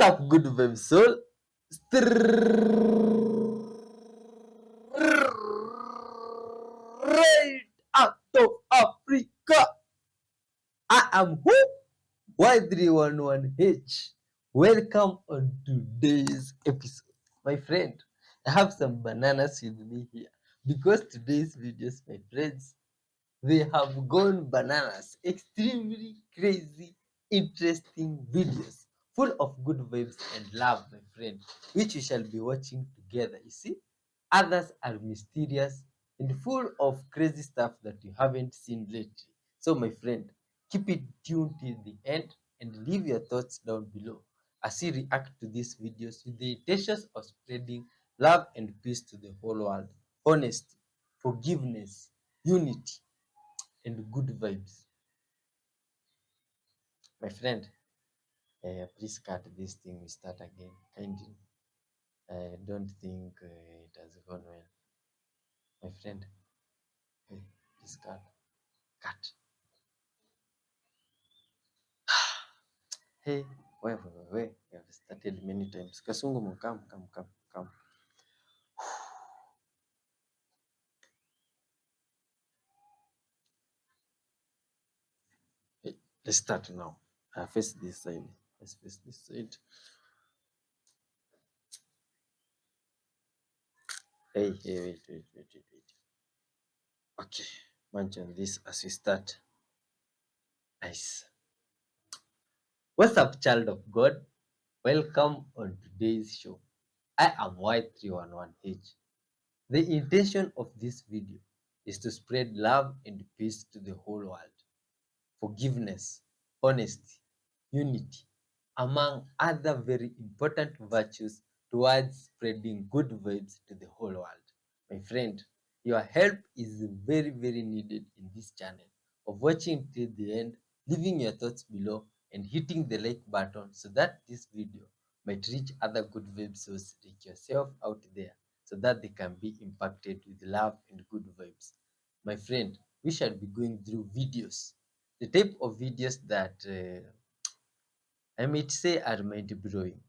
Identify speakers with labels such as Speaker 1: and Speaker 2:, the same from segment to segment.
Speaker 1: up, good vibe soul? Straight out of Africa. I am who? Y311H. Welcome on today's episode. My friend, I have some bananas with me here because today's videos, my friends, they have gone bananas. Extremely crazy, interesting videos full of good vibes and love, my friend, which we shall be watching together. You see, others are mysterious and full of crazy stuff that you haven't seen lately. So, my friend, keep it tuned till the end and leave your thoughts down below as we react to these videos with the intentions of spreading love and peace to the whole world. Honesty, forgiveness, unity, and good vibes. My friend, please cut this thing. We start again. Kindly. I don't think it has gone well. My friend, hey, please cut. Cut. Hey, wait. We have started many times. Kasungu, come. Hey, let's start now. Face this side. Let's face this side. Hey, wait. Okay, mention this as we start. Nice. What's up, child of God? Welcome on today's show. I am Y311H. The intention of this video is to spread love and peace to the whole world. Forgiveness, honesty, unity, among other very important virtues towards spreading good vibes to the whole world. My friend, your help is very needed in this channel of watching till the end, leaving your thoughts below and hitting the like button so that this video might reach other good vibes souls like yourself out there so that they can be impacted with love and good vibes. My friend, we shall be going through videos, the type of videos that I might say are mind-blowing.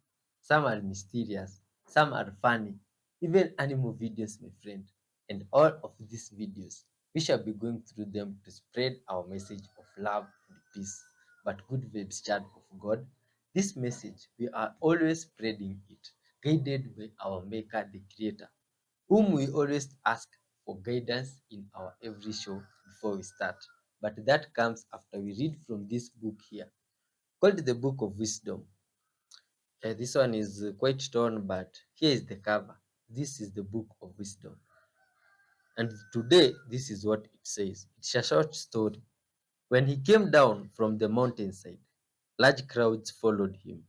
Speaker 1: Some are mysterious, some are funny, even animal videos, my friend. And all of these videos, we shall be going through them to spread our message of love and peace. But good vibes, child of God, this message, we are always spreading it, guided by our Maker, the Creator, whom we always ask for guidance in our every show before we start. But that comes after we read from this book here, called the Book of Wisdom. This one is quite torn, but here is the cover. This is the Book of Wisdom. And today, this is what it says. It's a short story. When he came down from the mountainside, large crowds followed him.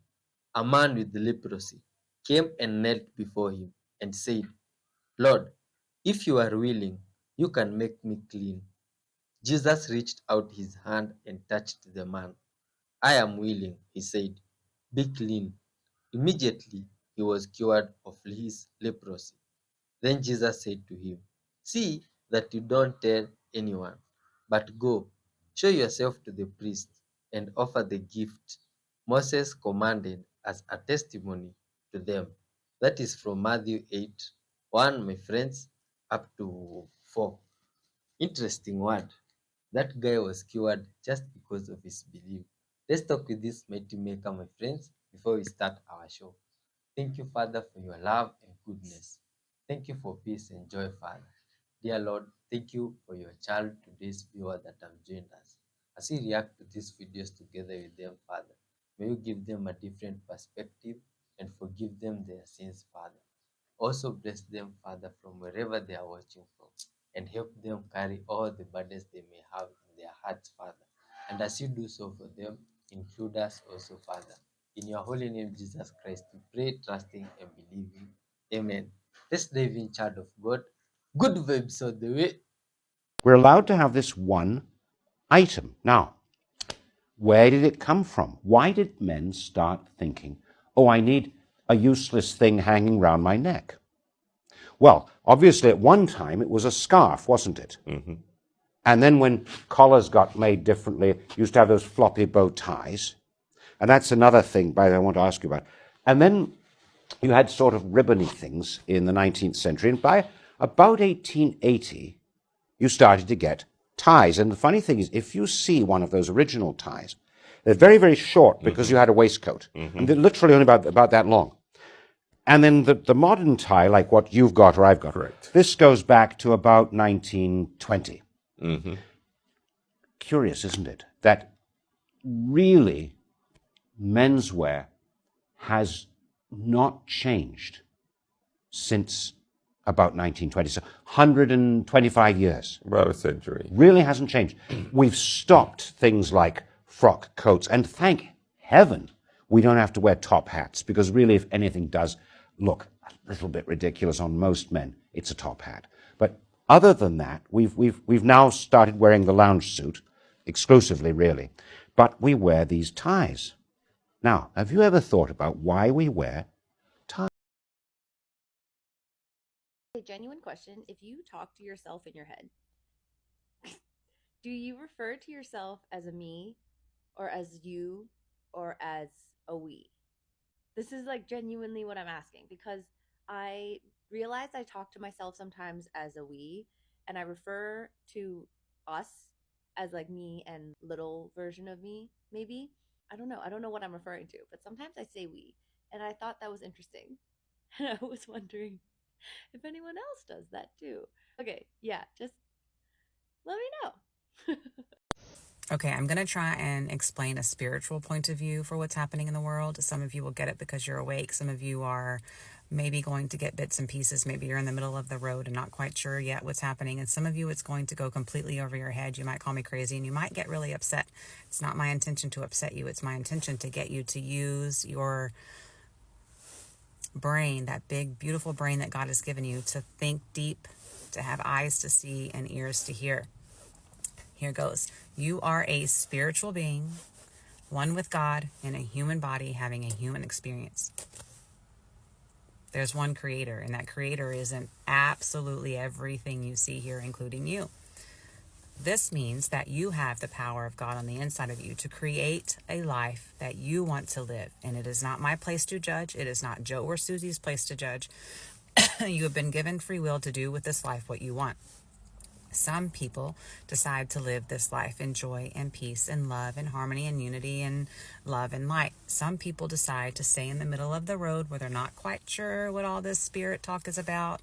Speaker 1: A man with leprosy came and knelt before him and said, Lord, if you are willing, you can make me clean. Jesus reached out his hand and touched the man. I am willing, he said. Be clean. Immediately he was cured of his leprosy. Then Jesus said to him, See that you don't tell anyone, but go, show yourself to the priest, and offer the gift Moses commanded as a testimony to them. That is from Matthew 8, 1, my friends, up to 4. Interesting word. That guy was cured just because of his belief. Let's talk with this mighty maker, my friends, before we start our show. Thank you, Father, for your love and goodness. Thank you for peace and joy, Father. Dear Lord, thank you for your child, today's viewer that have joined us. As we react to these videos together with them, Father, may you give them a different perspective and forgive them their sins, Father. Also bless them, Father, from wherever they are watching from, and help them carry all the burdens they may have in their hearts, Father. And as you do so for them, include us also, Father. In your holy name, Jesus Christ, we pray, trusting and believing. Amen. Let's dive in, child of God. Good vibes all the way.
Speaker 2: We're allowed to have this one item. Now, where did it come from? Why did men start thinking, oh, I need a useless thing hanging round my neck? Well, obviously at one time it was a scarf, wasn't it? Mm-hmm. And then when collars got made differently, you used to have those floppy bow ties. And that's another thing, by the way, I want to ask you about. And then you had sort of ribbony things in the 19th century. And by about 1880, you started to get ties. And the funny thing is, if you see one of those original ties, they're very, very short because you had a waistcoat. And they're literally only about that long. And then the modern tie, like what you've got or I've got,
Speaker 3: Correct.
Speaker 2: this goes back to about 1920. Curious, isn't it? That really menswear has not changed since about 1920, so 125 years.
Speaker 3: About a century.
Speaker 2: Really hasn't changed. We've stopped things like frock coats, and thank heaven we don't have to wear top hats, because really, if anything does look a little bit ridiculous on most men, it's a top hat. But other than that, we've now started wearing the lounge suit, exclusively really, but we wear these ties. Now, have you ever thought about why we wear ties?
Speaker 4: A genuine question. If you talk to yourself in your head, do you refer to yourself as a me or as you or as a we? This is like genuinely what I'm asking, because I realize I talk to myself sometimes as a we, and I refer to us as like me and little version of me, maybe. I don't know. I don't know what I'm referring to, but sometimes I say we, and I thought that was interesting. And I was wondering if anyone else does that too. Okay, yeah, just let me know.
Speaker 5: Okay, I'm going to try and explain a spiritual point of view for what's happening in the world. Some of you will get it because you're awake. Some of you are maybe going to get bits and pieces. Maybe you're in the middle of the road and not quite sure yet what's happening. And some of you, it's going to go completely over your head. You might call me crazy and you might get really upset. It's not my intention to upset you. It's my intention to get you to use your brain, that big, beautiful brain that God has given you, to think deep, to have eyes to see and ears to hear. Here goes. You are a spiritual being, one with God, in a human body, having a human experience. There's one creator, and that creator is in absolutely everything you see here, including you. This means that you have the power of God on the inside of you to create a life that you want to live. And it is not my place to judge. It is not Joe or Susie's place to judge. You have been given free will to do with this life what you want. Some people decide to live this life in joy and peace and love and harmony and unity and love and light. Some people decide to stay in the middle of the road where they're not quite sure what all this spirit talk is about.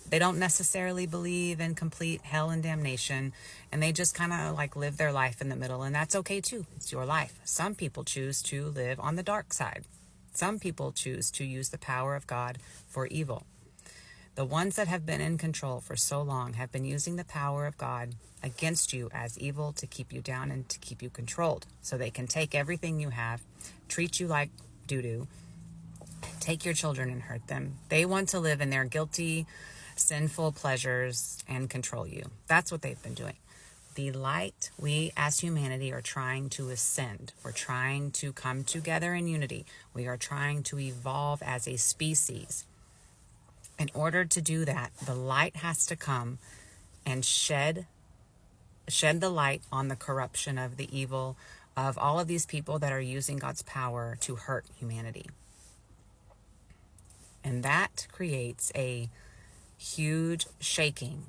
Speaker 5: They don't necessarily believe in complete hell and damnation, and they just kind of like live their life in the middle, and that's okay too. It's your life. Some people choose to live on the dark side. Some people choose to use the power of God for evil. The ones that have been in control for so long have been using the power of God against you as evil to keep you down and to keep you controlled. So they can take everything you have, treat you like doo-doo, take your children and hurt them. They want to live in their guilty, sinful pleasures and control you. That's what they've been doing. The light, we as humanity are trying to ascend. We're trying to come together in unity. We are trying to evolve as a species. In order to do that, the light has to come and shed the light on the corruption of the evil of all of these people that are using God's power to hurt humanity. And that creates a huge shaking,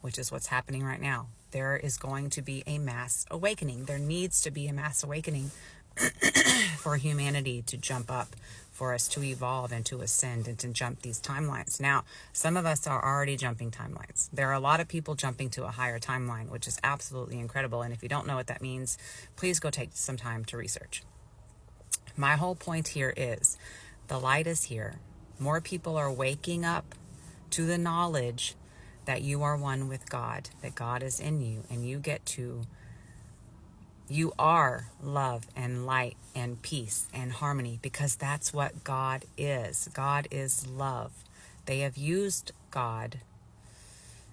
Speaker 5: which is what's happening right now. There is going to be a mass awakening. There needs to be a mass awakening for humanity to jump up, for us to evolve and to ascend and to jump these timelines. Now, some of us are already jumping timelines. There are a lot of people jumping to a higher timeline, which is absolutely incredible. And if you don't know what that means, please go take some time to research. My whole point here is the light is here. More people are waking up to the knowledge that you are one with God, that God is in you, and you are love and light and peace and harmony, because that's what God is. God is love. They have used God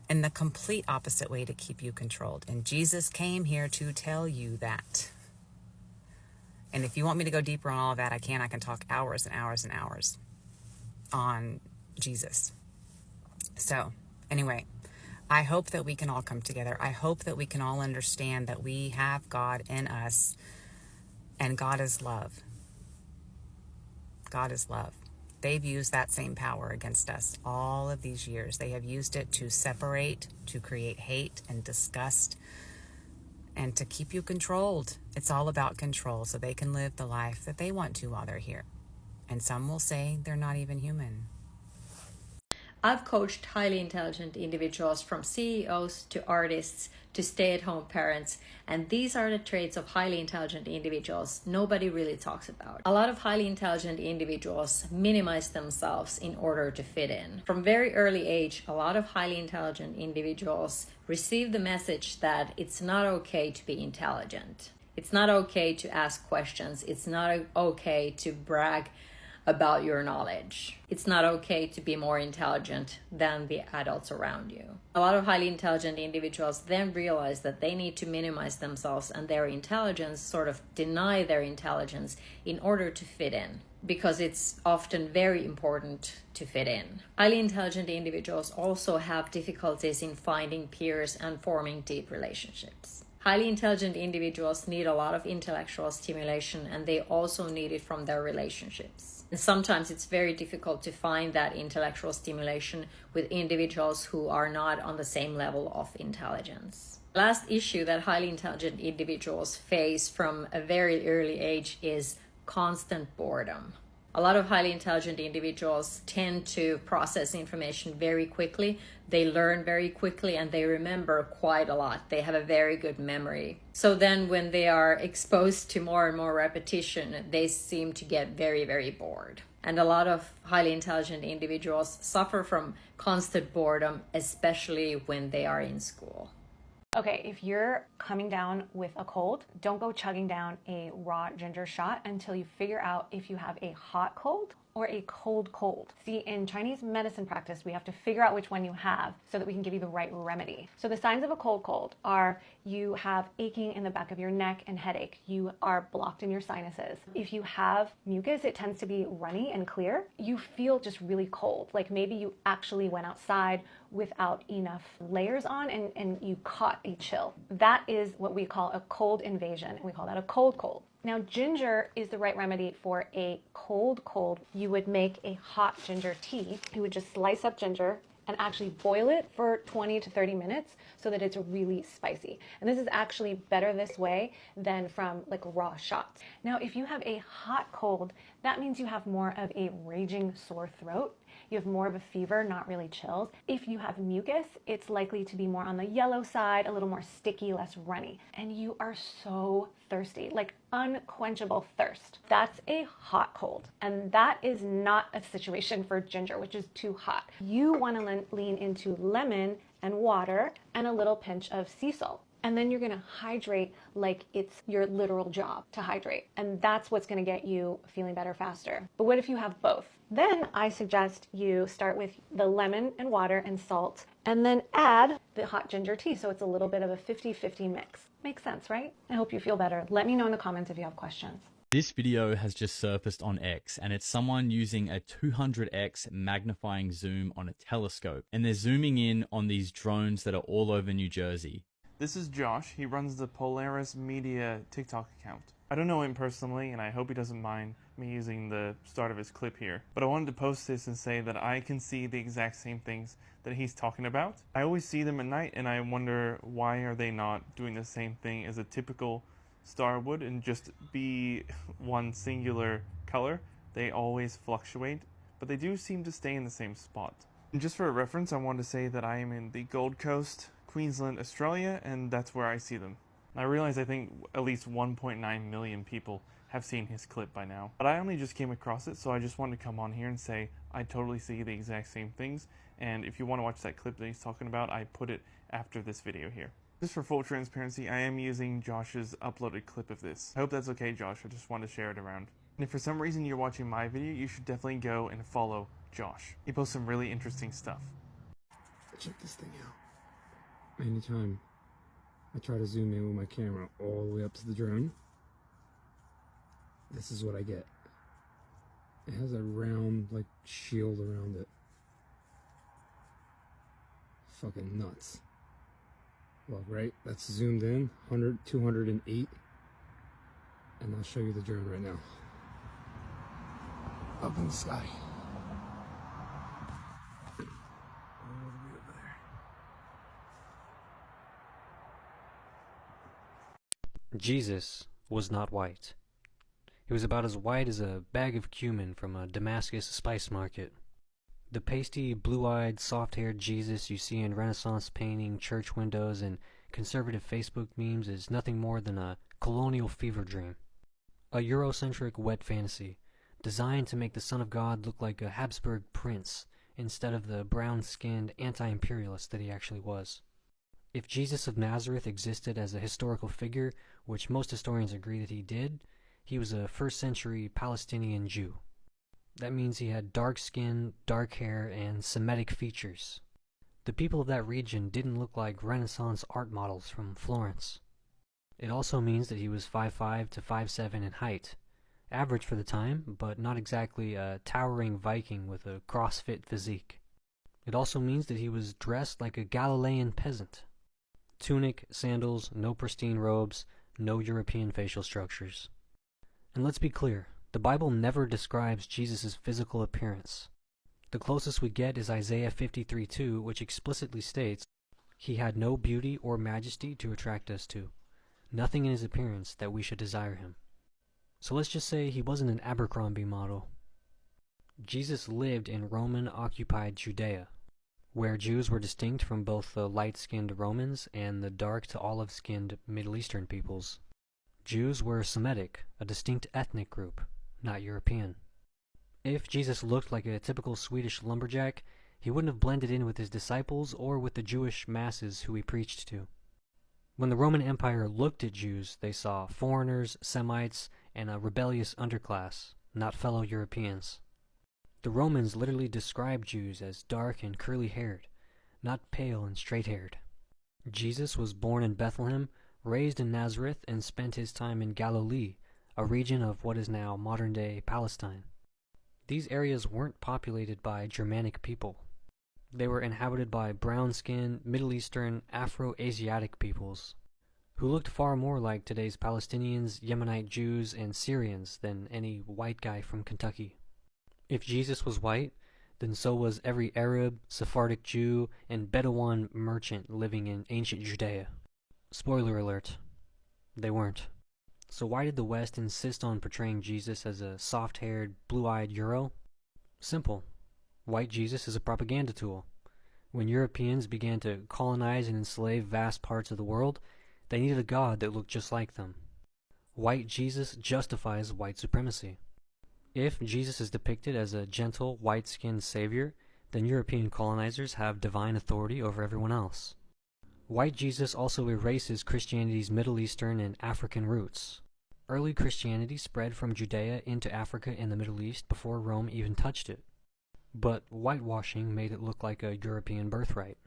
Speaker 5: in the complete opposite way to keep you controlled. And Jesus came here to tell you that. And if you want me to go deeper on all of that, I can. I can talk hours and hours and hours on Jesus. So, anyway, I hope that we can all come together. I hope that we can all understand that we have God in us, and God is love. God is love. They've used that same power against us all of these years. They have used it to separate, to create hate and disgust, and to keep you controlled. It's all about control so they can live the life that they want to while they're here. And some will say they're not even human.
Speaker 3: I've coached highly intelligent individuals from CEOs to artists to stay-at-home parents, and these are the traits of highly intelligent individuals nobody really talks about. A lot of highly intelligent individuals minimize themselves in order to fit in. From very early age, a lot of highly intelligent individuals receive the message that it's not okay to be intelligent. It's not okay to ask questions. It's not okay to brag about your knowledge. It's not okay to be more intelligent than the adults around you. A lot of highly intelligent individuals then realize that they need to minimize themselves and their intelligence, sort of deny their intelligence in order to fit in, because it's often very important to fit in. Highly intelligent individuals also have difficulties in finding peers and forming deep relationships. Highly intelligent individuals need a lot of intellectual stimulation, and they also need it from their relationships. And sometimes it's very difficult to find that intellectual stimulation with individuals who are not on the same level of intelligence. The last issue that highly intelligent individuals face from a very early age is constant boredom. A lot of highly intelligent individuals tend to process information very quickly. They learn very quickly and they remember quite a lot. They have a very good memory. So then when they are exposed to more and more repetition, they seem to get very, very bored. And a lot of highly intelligent individuals suffer from constant boredom, especially when they are in school.
Speaker 6: Okay, if you're coming down with a cold, don't go chugging down a raw ginger shot until you figure out if you have a hot cold or a cold cold. See, in Chinese medicine practice, we have to figure out which one you have so that we can give you the right remedy. So the signs of a cold cold are you have aching in the back of your neck and headache. You are blocked in your sinuses. If you have mucus, it tends to be runny and clear. You feel just really cold, like maybe you actually went outside without enough layers on and you caught a chill. That is what we call a cold invasion, and we call that a cold cold. Now, ginger is the right remedy for a cold cold. You would make a hot ginger tea. You would just slice up ginger and actually boil it for 20 to 30 minutes so that it's really spicy. And this is actually better this way than from like raw shots. Now, if you have a hot cold, that means you have more of a raging sore throat. You have more of a fever, not really chills. If you have mucus, it's likely to be more on the yellow side, a little more sticky, less runny. And you are so thirsty, like unquenchable thirst. That's a hot cold. And that is not a situation for ginger, which is too hot. You want to lean into lemon and water and a little pinch of sea salt. And then you're gonna hydrate like it's your literal job to hydrate. And that's what's gonna get you feeling better faster. But what if you have both? Then I suggest you start with the lemon and water and salt, and then add the hot ginger tea. So it's a little bit of a 50-50 mix. Makes sense, right? I hope you feel better. Let me know in the comments if you have questions.
Speaker 7: This video has just surfaced on X, and it's someone using a 200x magnifying zoom on a telescope, and they're zooming in on these drones that are all over New Jersey.
Speaker 8: This is Josh. He runs the Polaris Media TikTok account. I don't know him personally, and I hope he doesn't mind me using the start of his clip here. But I wanted to post this and say that I can see the exact same things that he's talking about. I always see them at night, and I wonder why are they not doing the same thing as a typical star would and just be one singular color. They always fluctuate, but they do seem to stay in the same spot. And just for a reference, I want to say that I am in the Gold Coast, Queensland, Australia, and that's where I see them. I realize I think at least 1.9 million people have seen his clip by now. But I only just came across it, so I just wanted to come on here and say I totally see the exact same things. And if you want to watch that clip that he's talking about, I put it after this video here. Just for full transparency, I am using Josh's uploaded clip of this. I hope that's okay, Josh. I just wanted to share it around. And if for some reason you're watching my video, you should definitely go and follow Josh. He posts some really interesting stuff.
Speaker 9: Check this thing out. Anytime I try to zoom in with my camera all the way up to the drone, this is what I get. It has a round, like, shield around it. Fucking nuts. Look, right? That's zoomed in, 208. And I'll show you the drone right now. Up in the sky.
Speaker 10: Jesus was not white. He was about as white as a bag of cumin from a Damascus spice market. The pasty, blue-eyed, soft-haired Jesus you see in Renaissance painting, church windows, and conservative Facebook memes is nothing more than a colonial fever dream. A Eurocentric wet fantasy, designed to make the Son of God look like a Habsburg prince instead of the brown-skinned anti-imperialist that he actually was. If Jesus of Nazareth existed as a historical figure, which most historians agree that he did, he was a first-century Palestinian Jew. That means he had dark skin, dark hair, and Semitic features. The people of that region didn't look like Renaissance art models from Florence. It also means that he was 5'5" to 5'7" in height, average for the time, but not exactly a towering Viking with a CrossFit physique. It also means that he was dressed like a Galilean peasant. Tunic, sandals, no pristine robes, no European facial structures. And let's be clear, the Bible never describes Jesus' physical appearance. The closest we get is Isaiah 53:2, which explicitly states, "He had no beauty or majesty to attract us to, nothing in his appearance that we should desire him." So let's just say he wasn't an Abercrombie model. Jesus lived in Roman-occupied Judea, where Jews were distinct from both the light-skinned Romans and the dark to olive-skinned Middle Eastern peoples. Jews were Semitic, a distinct ethnic group, not European. If Jesus looked like a typical Swedish lumberjack, he wouldn't have blended in with his disciples or with the Jewish masses who he preached to. When the Roman Empire looked at Jews, they saw foreigners, Semites, and a rebellious underclass, not fellow Europeans. The Romans literally described Jews as dark and curly-haired, not pale and straight-haired. Jesus was born in Bethlehem, raised in Nazareth, and spent his time in Galilee, a region of what is now modern-day Palestine. These areas weren't populated by Germanic people. They were inhabited by brown-skinned, Middle Eastern, Afro-Asiatic peoples, who looked far more like today's Palestinians, Yemenite Jews, and Syrians than any white guy from Kentucky. If Jesus was white, then so was every Arab, Sephardic Jew, and Bedouin merchant living in ancient Judea. Spoiler alert, they weren't. So why did the West insist on portraying Jesus as a soft-haired, blue-eyed Euro? Simple. White Jesus is a propaganda tool. When Europeans began to colonize and enslave vast parts of the world, they needed a god that looked just like them. White Jesus justifies white supremacy. If Jesus is depicted as a gentle, white-skinned savior, then European colonizers have divine authority over everyone else. White Jesus also erases Christianity's Middle Eastern and African roots. Early Christianity spread from Judea into Africa and the Middle East before Rome even touched it. But whitewashing made it look like a European birthright.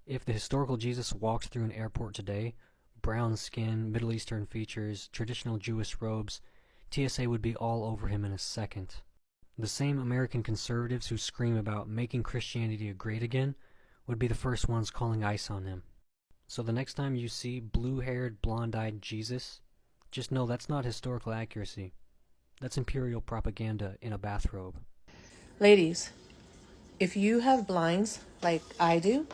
Speaker 10: If the historical Jesus walked through an airport today, brown skin, Middle Eastern features, traditional Jewish robes, TSA would be all over him in a second. The same American conservatives who scream about making Christianity great again would be the first ones calling ICE on him. So the next time you see blue-haired, blonde-eyed Jesus, just know that's not historical accuracy. That's imperial propaganda in a bathrobe.
Speaker 11: Ladies, if you have blinds like I do,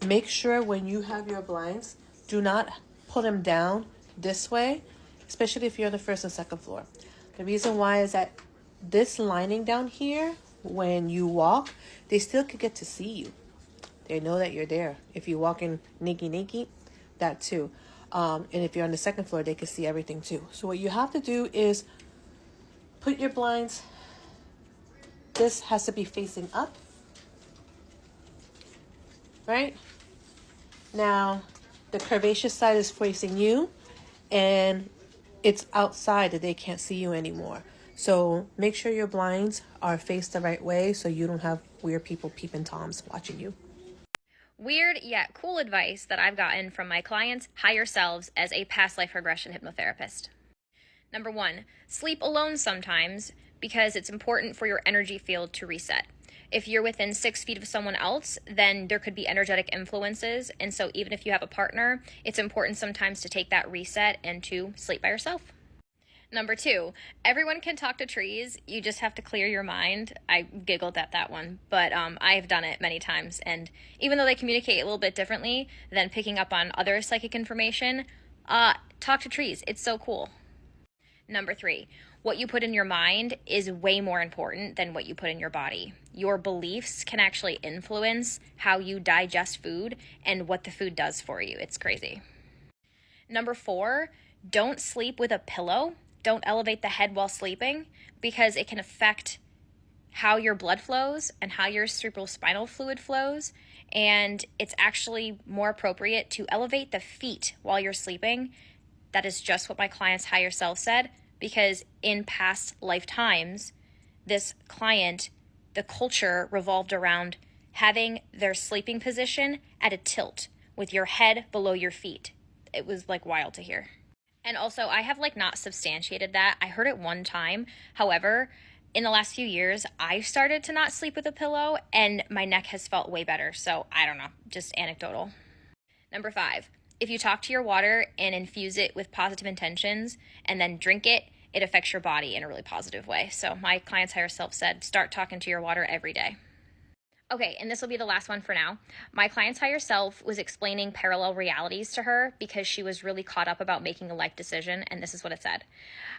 Speaker 11: make sure when you have your blinds, do not put them down this way, especially if you're on the first and second floor. The reason why is that this lining down here, when you walk, they still could get to see you. They know that you're there. If you walk in naked, that too. And if you're on the second floor, they can see everything too. So what you have to do is put your blinds, this has to be facing up, right? Now, the curvaceous side is facing you, and it's outside that they can't see you anymore. So make sure your blinds are faced the right way so you don't have weird people peeping toms watching you.
Speaker 12: Weird yet cool advice that I've gotten from my clients' higher selves as a past life regression hypnotherapist. Number 1, sleep alone sometimes because it's important for your energy field to reset. If you're within 6 feet of someone else, then there could be energetic influences. And so even if you have a partner, it's important sometimes to take that reset and to sleep by yourself. Number 2, everyone can talk to trees. You just have to clear your mind. I giggled at that one, but I've done it many times. And even though they communicate a little bit differently than picking up on other psychic information, talk to trees. It's so cool. Number 3, what you put in your mind is way more important than what you put in your body. Your beliefs can actually influence how you digest food and what the food does for you. It's crazy. Number 4, don't sleep with a pillow. Don't elevate the head while sleeping, because it can affect how your blood flows and how your cerebrospinal fluid flows. And it's actually more appropriate to elevate the feet while you're sleeping. That is just what my client's higher self said, because in past lifetimes, this client, the culture revolved around having their sleeping position at a tilt with your head below your feet. It was like wild to hear. And also, I have like not substantiated that. I heard it one time. However, in the last few years, I've started to not sleep with a pillow and my neck has felt way better. So I don't know, just anecdotal. Number 5, if you talk to your water and infuse it with positive intentions and then drink it, it affects your body in a really positive way. So my client's higher self said, start talking to your water every day. Okay, and this will be the last one for now. My client's higher self was explaining parallel realities to her because she was really caught up about making a life decision, and this is what it said.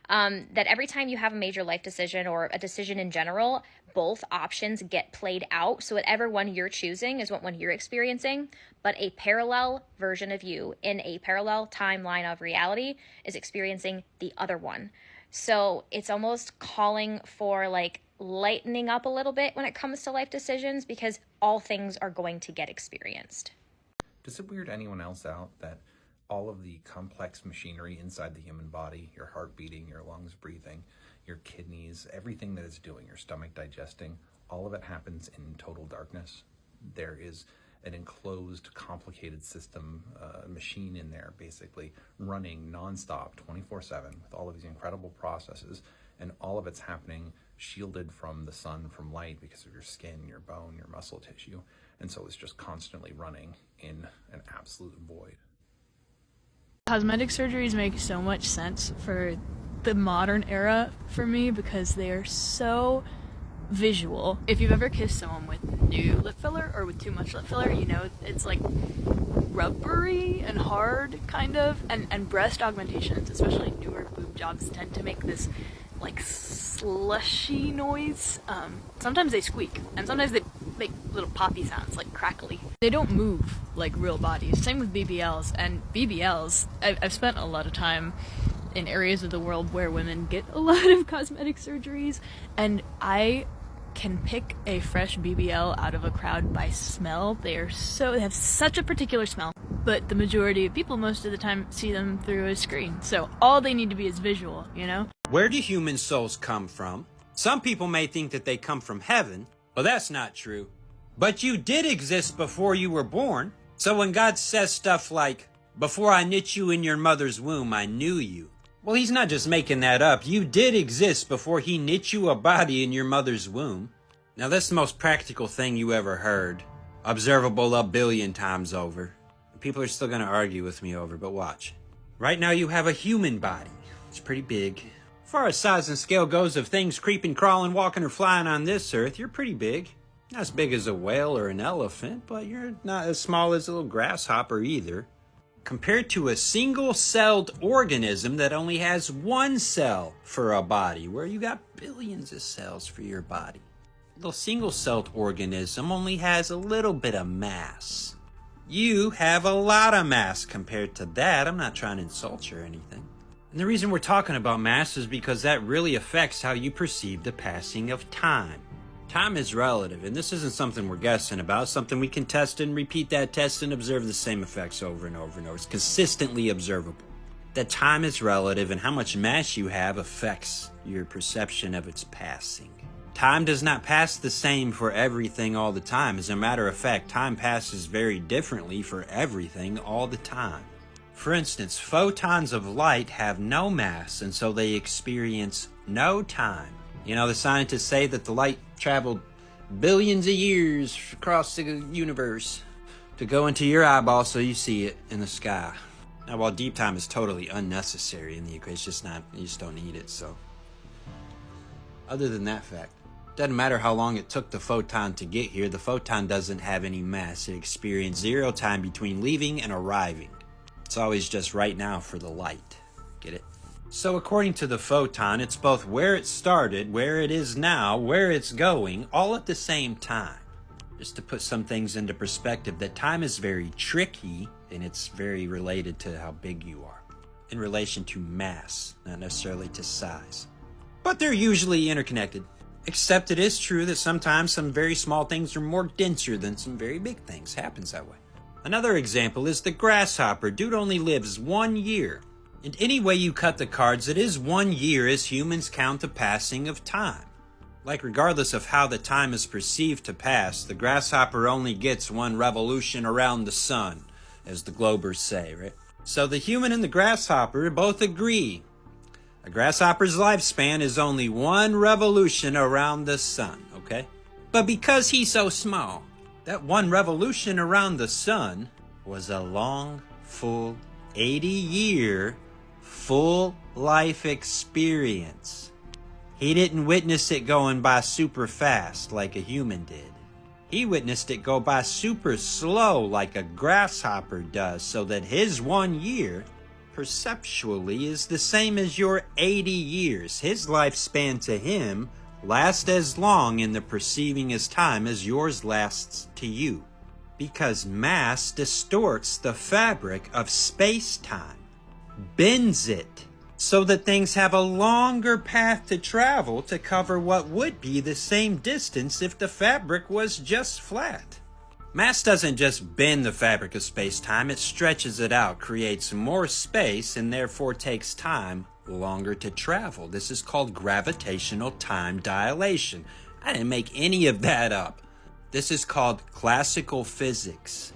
Speaker 12: That every time you have a major life decision or a decision in general, both options get played out. So whatever one you're choosing is what one you're experiencing, but a parallel version of you in a parallel timeline of reality is experiencing the other one. So it's almost calling for like lightening up a little bit when it comes to life decisions, because all things are going to get experienced.
Speaker 13: Does it weird anyone else out that all of the complex machinery inside the human body, your heart beating, your lungs breathing, your kidneys, everything that it's doing, your stomach digesting, all of it happens in total darkness? There is an enclosed, complicated system, machine in there, basically running nonstop, 24/7, with all of these incredible processes, and all of it's happening shielded from the sun, from light, because of your skin, your bone, your muscle tissue, and so it's just constantly running in an absolute void.
Speaker 14: Cosmetic surgeries make so much sense for the modern era for me because they are so visual. If you've ever kissed someone with new lip filler or with too much lip filler, you know it's like rubbery and hard kind of, and breast augmentations, especially newer boob jobs, tend to make this like slushy noise. Sometimes they squeak, and sometimes they make little poppy sounds, like crackly. They don't move like real bodies. Same with BBLs. And BBLs, I've spent a lot of time in areas of the world where women get a lot of cosmetic surgeries, and I can pick a fresh BBL out of a crowd by smell. They have such a particular smell, but the majority of people most of the time see them through a screen. So all they need to be is visual, you know?
Speaker 15: Where do human souls come from? Some people may think that they come from heaven. Well, that's not true. But you did exist before you were born. So when God says stuff like, "Before I knit you in your mother's womb, I knew you," well, he's not just making that up. You did exist before he knit you a body in your mother's womb. Now, that's the most practical thing you ever heard. Observable a billion times over. People are still going to argue with me over, but watch. Right now, you have a human body. It's pretty big. As far as size and scale goes of things creeping, crawling, walking, or flying on this earth, you're pretty big. Not as big as a whale or an elephant, but you're not as small as a little grasshopper either. Compared to a single-celled organism that only has one cell for a body, where you got billions of cells for your body. A little single-celled organism only has a little bit of mass. You have a lot of mass compared to that. I'm not trying to insult you or anything. And the reason we're talking about mass is because that really affects how you perceive the passing of time. Time is relative, and this isn't something we're guessing about. It's something we can test and repeat that test and observe the same effects over and over and over. It's consistently observable. That time is relative, and how much mass you have affects your perception of its passing. Time does not pass the same for everything all the time. As a matter of fact, time passes very differently for everything all the time. For instance, photons of light have no mass, and so they experience no time. You know, the scientists say that the light traveled billions of years across the universe to go into your eyeball so you see it in the sky. Now, while deep time is totally unnecessary in the equation, it's just not, you just don't need it, so. Other than that fact, doesn't matter how long it took the photon to get here, the photon doesn't have any mass. It experienced 0 time between leaving and arriving. It's always just right now for the light. Get it? So according to the photon, it's both where it started, where it is now, where it's going, all at the same time. Just to put some things into perspective, that time is very tricky, and it's very related to how big you are. In relation to mass, not necessarily to size. But they're usually interconnected. Except it is true that sometimes some very small things are more denser than some very big things. Happens that way. Another example is the grasshopper. Dude only lives 1 year. And any way you cut the cards, it is 1 year as humans count the passing of time. Like regardless of how the time is perceived to pass, the grasshopper only gets 1 revolution around the sun, as the Globers say, right? So the human and the grasshopper both agree. A grasshopper's lifespan is only 1 revolution around the sun, okay? But because he's so small, that 1 revolution around the sun was a long, full, 80-year, full life experience. He didn't witness it going by super fast like a human did. He witnessed it go by super slow like a grasshopper does, so that his 1 year perceptually is the same as your 80 years. His lifespan to him lasts as long in the perceiving as time as yours lasts to you. Because mass distorts the fabric of space-time, bends it, so that things have a longer path to travel to cover what would be the same distance if the fabric was just flat. Mass doesn't just bend the fabric of space-time, it stretches it out, creates more space, and therefore takes time longer to travel. This is called gravitational time dilation. I didn't make any of that up. This is called classical physics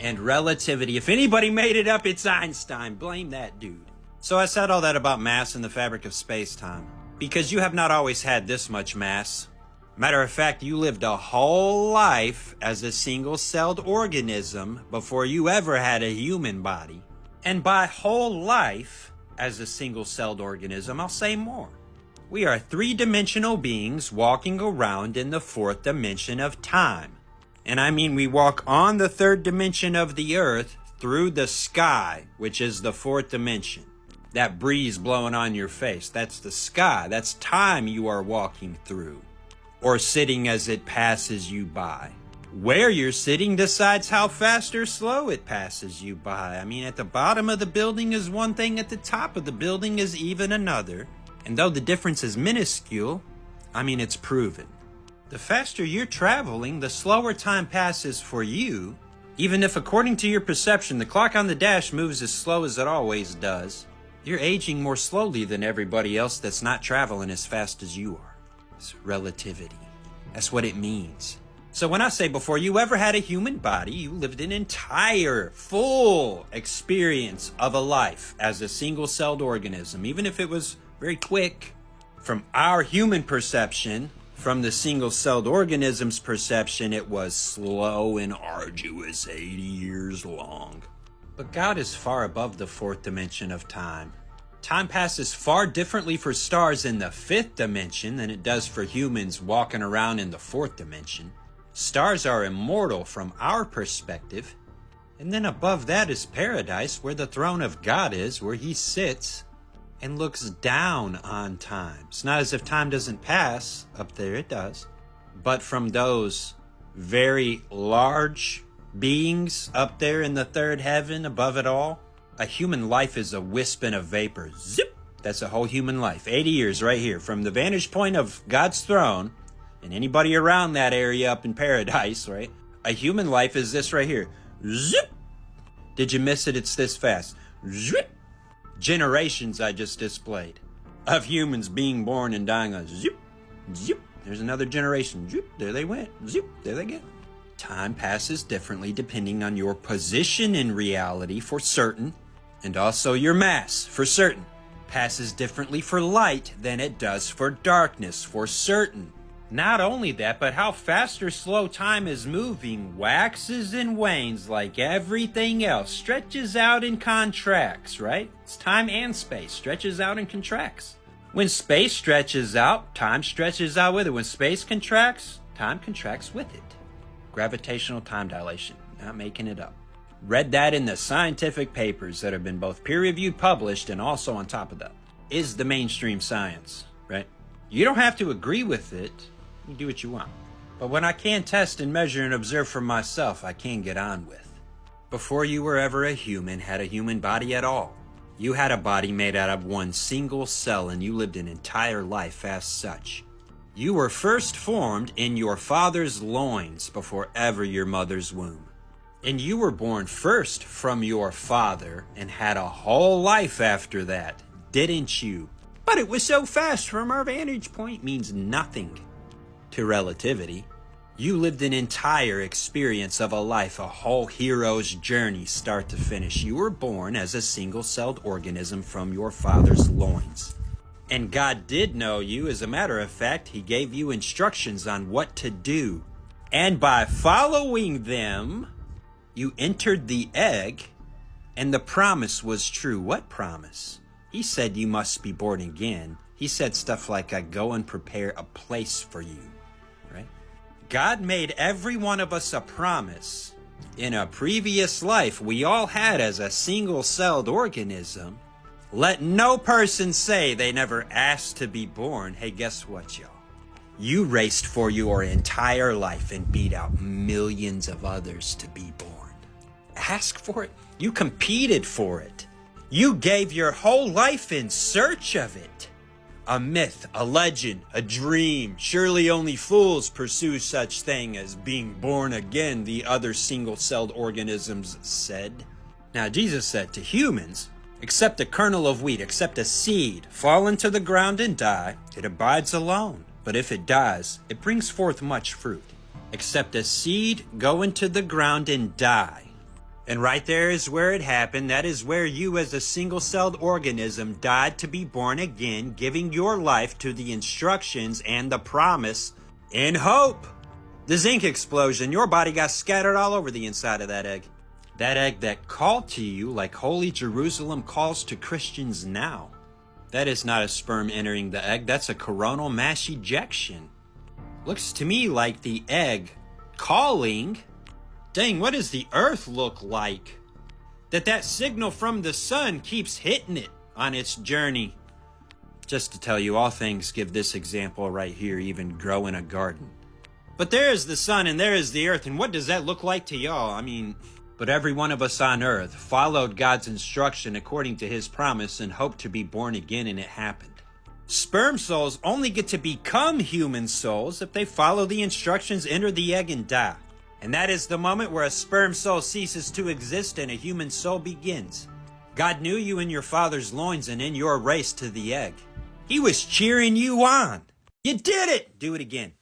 Speaker 15: and relativity. If anybody made it up, it's Einstein. Blame that dude. So I said all that about mass and the fabric of space-time because you have not always had this much mass. Matter of fact, you lived a whole life as a single-celled organism before you ever had a human body. And by whole life as a single-celled organism, I'll say more. We are 3-dimensional beings walking around in the 4th dimension of time. And I mean we walk on the 3rd dimension of the earth through the sky, which is the 4th dimension. That breeze blowing on your face, that's the sky. That's time you are walking through. Or sitting as it passes you by. Where you're sitting decides how fast or slow it passes you by. I mean, at the bottom of the building is one thing, at the top of the building is even another. And though the difference is minuscule, I mean, it's proven. The faster you're traveling, the slower time passes for you, even if according to your perception, the clock on the dash moves as slow as it always does. You're aging more slowly than everybody else that's not traveling as fast as you are. It's relativity. That's what it means. So when I say before you ever had a human body, you lived an entire, full experience of a life as a single-celled organism, even if it was very quick. From our human perception, from the single-celled organism's perception, it was slow and arduous, 80 years long. But God is far above the 4th dimension of time. Time passes far differently for stars in the 5th dimension than it does for humans walking around in the 4th dimension. Stars are immortal from our perspective. And then above that is paradise, where the throne of God is, where he sits and looks down on time. It's not as if time doesn't pass. Up there it does. But from those very large beings up there in the 3rd heaven above it all, a human life is a wisp and a vapor. Zip! That's a whole human life. 80 years right here. From the vantage point of God's throne, and anybody around that area up in paradise, right? A human life is this right here. Zip! Did you miss it? It's this fast. Zip! Generations I just displayed of humans being born and dying. Zip! Zip! There's another generation. Zip! There they went. Zip! There they get. Time passes differently depending on your position in reality for certain, and also your mass for certain. Passes differently for light than it does for darkness for certain. Not only that, but how fast or slow time is moving waxes and wanes like everything else, stretches out and contracts, right? It's time and space, stretches out and contracts. When space stretches out, time stretches out with it. When space contracts, time contracts with it. Gravitational time dilation, not making it up. Read that in the scientific papers that have been both peer-reviewed, published, and also on top of that is the mainstream science, right? You don't have to agree with it. You do what you want. But when I can test and measure and observe for myself, I can get on with. Before you were ever a human, had a human body at all, you had a body made out of one single cell, and you lived an entire life as such. You were first formed in your father's loins before ever your mother's womb. And you were born first from your father and had a whole life after that, didn't you? But it was so fast from our vantage point means nothing to relativity. You lived an entire experience of a life, a whole hero's journey, start to finish. You were born as a single-celled organism from your father's loins. And God did know you. As a matter of fact, He gave you instructions on what to do. And by following them, you entered the egg, and the promise was true. What promise? He said you must be born again. He said stuff like, I go and prepare a place for you. God made every one of us a promise. In a previous life we all had as a single-celled organism. Let no person say they never asked to be born. Hey, guess what, y'all? You raced for your entire life and beat out millions of others to be born. Ask for it. You competed for it. You gave your whole life in search of it. A myth, a legend, a dream. Surely only fools pursue such thing as being born again, the other single-celled organisms said. Now Jesus said to humans, except a kernel of wheat, except a seed, fall into the ground and die, it abides alone. But if it dies, it brings forth much fruit. Except a seed go into the ground and die. And right there is where it happened. That is where you as a single-celled organism died to be born again, giving your life to the instructions and the promise in hope. The zinc explosion, your body got scattered all over the inside of that egg. That egg that called to you like Holy Jerusalem calls to Christians now. That is not a sperm entering the egg. That's a coronal mass ejection. Looks to me like the egg calling. Dang, what does the earth look like? That signal from the sun keeps hitting it on its journey. Just to tell you, all things give this example right here, even grow in a garden. But there is the sun and there is the earth, and what does that look like to y'all? But every one of us on earth followed God's instruction according to His promise and hoped to be born again, and it happened. Sperm souls only get to become human souls if they follow the instructions, enter the egg, and die. And that is the moment where a sperm soul ceases to exist and a human soul begins. God knew you in your father's loins and in your race to the egg. He was cheering you on. You did it! Do it again.